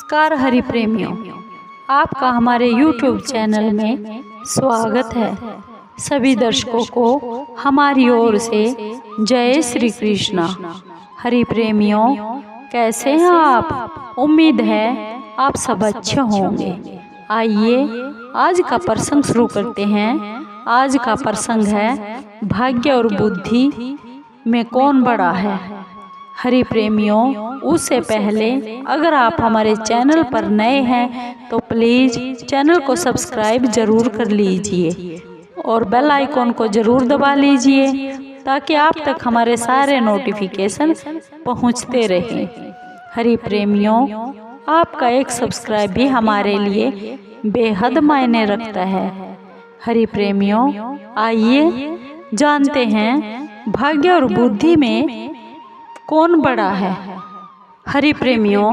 नमस्कार हरि प्रेमियों, आपका हमारे YouTube चैनल में स्वागत है। सभी दर्शकों को हमारी ओर से जय श्री कृष्णा। हरि प्रेमियों, कैसे हैं आप? उम्मीद है आप सब अच्छे होंगे। आइए आज का प्रसंग शुरू करते हैं। आज का प्रसंग है भाग्य और बुद्धि में कौन बड़ा है। हरि प्रेमियों, उससे पहले अगर आप हमारे चैनल पर नए हैं तो प्लीज़ चैनल को सब्सक्राइब जरूर कर लीजिए और बेल आइकॉन को ज़रूर दबा लीजिए ताकि आप तक हमारे सारे नोटिफिकेशन पहुंचते रहें। हरि प्रेमियों, आपका एक सब्सक्राइब भी हमारे लिए बेहद मायने रखता है। हरि प्रेमियों, आइए जानते हैं भाग्य और बुद्धि में कौन बड़ा है। हरि प्रेमियों,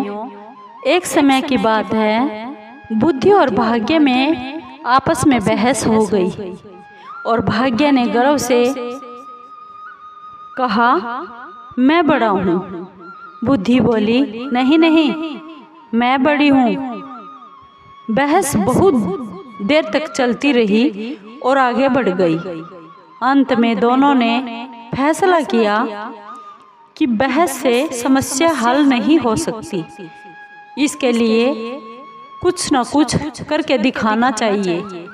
एक समय की बात है, बुद्धि और भाग्य में आपस में बहस हो गई और भाग्य ने गर्व से कहा, मैं बड़ा हूँ। बुद्धि बोली, नहीं नहीं, मैं बड़ी हूँ। बहस बहुत देर तक चलती रही और आगे बढ़ गई। अंत में दोनों ने फैसला किया कि बहस से समस्या हल नहीं हो सकती, इसके लिए कुछ न कुछ करके दिखाना चाहिए।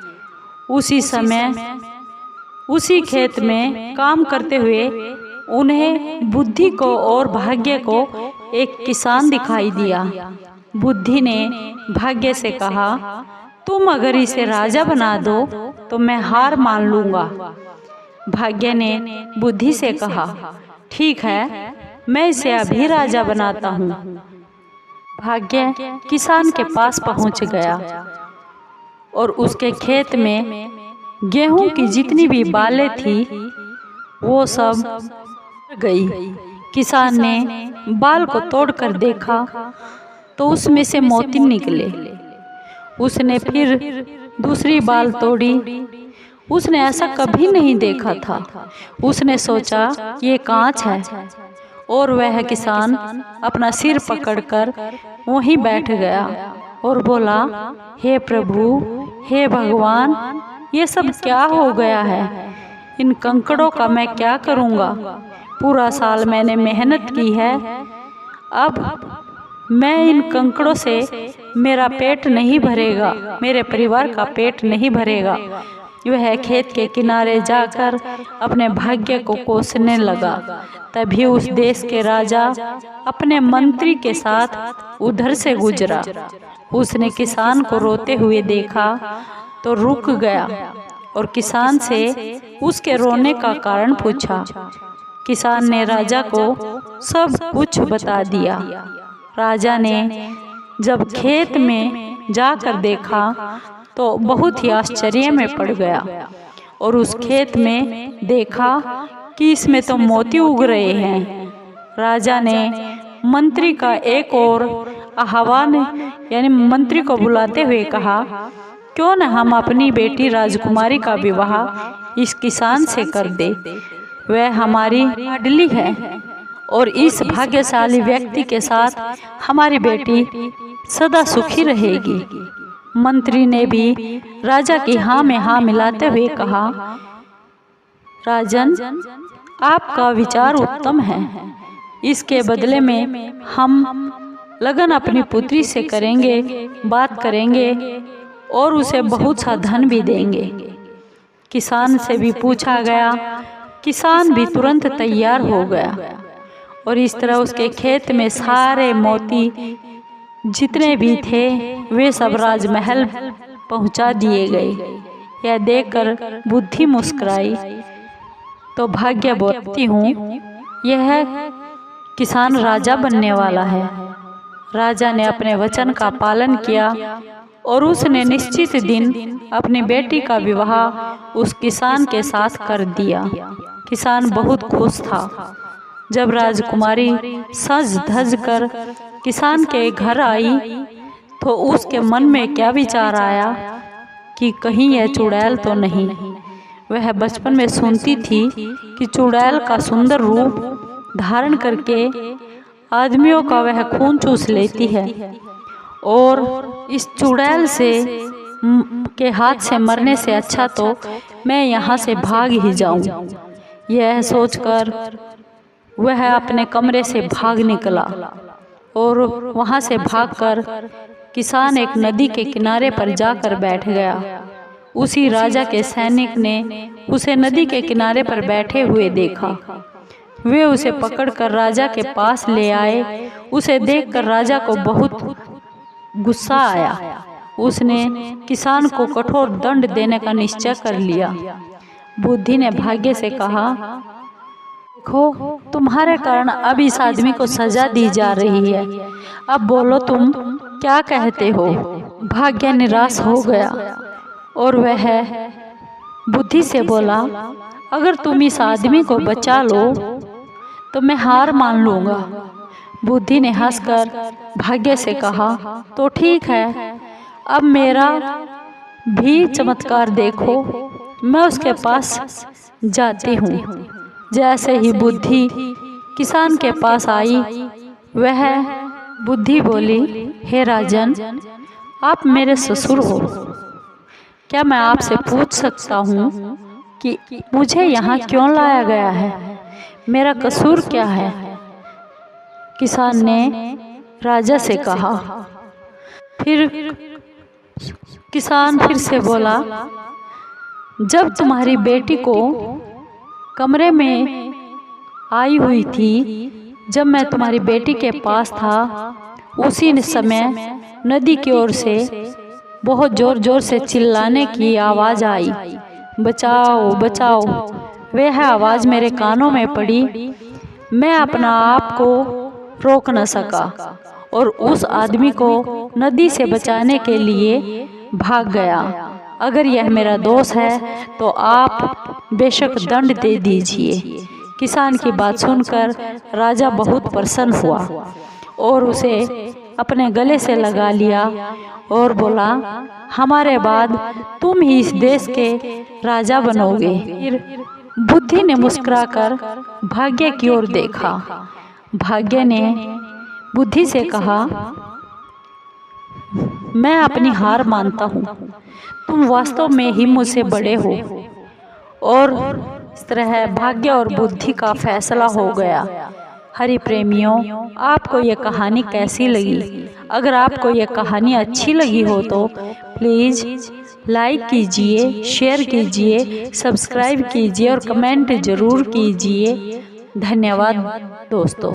उसी समय उसी खेत में काम करते हुए उन्हें बुद्धि को और भाग्य को एक किसान दिखाई दिया। बुद्धि ने भाग्य से कहा, तुम अगर इसे राजा बना दो तो मैं हार मान लूँगा। भाग्य ने बुद्धि से कहा, ठीक है, मैं इसे अभी राजा बनाता हूँ। भाग्य किसान के पास पहुँच गया और उसके खेत में गेहूं की जितनी भी बालें थी वो सब गई। किसान ने बाल को तोड़कर देखा तो उसमें से मोती निकले। उसने फिर दूसरी बाल तोड़ी। उसने ऐसा कभी नहीं देखा था। उसने सोचा ये कांच है और वह किसान अपना सिर पकड़कर वहीं बैठ गया और बोला, हे प्रभु, हे भगवान, ये सब क्या हो गया है? इन कंकड़ों का मैं क्या करूँगा? पूरा साल मैंने मेहनत की है, अब मैं इन कंकड़ों से मेरा पेट नहीं भरेगा, मेरे परिवार का पेट नहीं भरेगा। वह खेत के किनारे जाकर अपने भाग्य को कोसने लगा। तभी उस देश के राजा अपने मंत्री के साथ उधर से गुजरा। उसने किसान को रोते हुए देखा तो रुक गया और किसान से उसके रोने का कारण पूछा। किसान ने राजा को सब कुछ बता दिया। राजा ने जब खेत में जाकर देखा तो बहुत ही आश्चर्य में पड़ गया और उस खेत में देखा कि इसमें तो मोती उग रहे हैं। राजा ने मंत्री का एक और आह्वान यानी मंत्री को बुलाते हुए कहा, क्यों न हम अपनी बेटी राजकुमारी का विवाह इस किसान से कर दे। वह हमारी लाडली है और इस भाग्यशाली व्यक्ति के साथ हमारी बेटी सदा सुखी रहेगी। मंत्री ने भी राजा की हाँ में हाँ मिलाते हुए कहा, राजन, आपका विचार उत्तम है। इसके बदले में हम लगन अपनी पुत्री से करेंगे, बात करेंगे और उसे बहुत सा धन भी देंगे। किसान से भी पूछा गया। किसान भी तुरंत तैयार हो गया और इस तरह उसके खेत में सारे मोती जितने भी थे वे सब राजमहल पहुंचा दिए गए। यह देखकर बुद्धि मुस्कुराई तो भाग्य बोलती हूँ, यह किसान राजा बनने वाला है। राजा ने अपने वचन का पालन किया और उसने निश्चित दिन अपनी बेटी का विवाह उस किसान के साथ कर दिया। किसान बहुत खुश था। जब राजकुमारी सज धज कर किसान के घर आई तो उसके मन में क्या विचार आया कि कहीं यह चुड़ैल तो नहीं। वह बचपन में सुनती थी कि चुड़ैल का सुंदर रूप धारण करके आदमियों का वह खून चूस लेती है और इस चुड़ैल से के हाथ से मरने से अच्छा तो मैं यहाँ से भाग ही जाऊं। यह सोचकर वह अपने कमरे से भाग निकला और वहाँ से भागकर किसान एक नदी के किनारे पर जाकर बैठ गया। उसी राजा के सैनिक ने उसे नदी के किनारे पर बैठे हुए देखा। वे उसे पकड़कर राजा के पास ले आए। उसे देखकर राजा को बहुत गुस्सा आया। उसने किसान को कठोर दंड देने का निश्चय कर लिया। बुद्धि ने भाग्य से कहा, देखो, तुम्हारे कारण अब इस आदमी को सजा दी जा रही है। अब बोलो, तुम क्या कहते हो? भाग्य निराश हो गया और वह बुद्धि से बोला, अगर तुम इस आदमी को बचा लो तो मैं हार मान लूँगा। बुद्धि ने हंसकर भाग्य से कहा, तो ठीक है, अब मेरा भी चमत्कार देखो। मैं उसके पास जाती हूँ। जैसे ही बुद्धि किसान के पास आई, वह बुद्धि बोली, हे राजन, आप मेरे ससुर हो। क्या मैं आपसे पूछ सकता हूँ कि मुझे यहाँ क्यों लाया गया है? मेरा कसूर क्या है? किसान ने राजा से कहा। फिर किसान फिर से बोला, जब तुम्हारी बेटी को कमरे में आई हुई थी, जब मैं तुम्हारी बेटी के पास था, उसी समय नदी की ओर से बहुत जोर जोर से चिल्लाने की आवाज़ आई, बचाओ बचाओ। वह आवाज़ मेरे कानों में पड़ी। मैं अपना आप को रोक न सका और उस आदमी को नदी से बचाने के लिए भाग गया। अगर यह मेरा दोष है तो आप बेशक दंड दे दीजिए। किसान की बात सुनकर राजा बहुत प्रसन्न हुआ और उसे अपने गले से लगा लिया और बोला, हमारे बाद तुम ही इस देश के राजा बनोगे। फिर बुद्धि ने मुस्कुराकर भाग्य की ओर देखा। भाग्य ने बुद्धि से कहा, मैं अपनी हार मानता हूँ। तुम वास्तव में ही मुझसे बड़े हो। और इस तरह भाग्य और बुद्धि का फैसला हो गया। हरि प्रेमियों, आपको ये कहानी कैसी लगी? अगर आपको ये कहानी अच्छी लगी हो तो प्लीज़ लाइक कीजिए, शेयर कीजिए, सब्सक्राइब कीजिए और कमेंट ज़रूर कीजिए। धन्यवाद दोस्तों।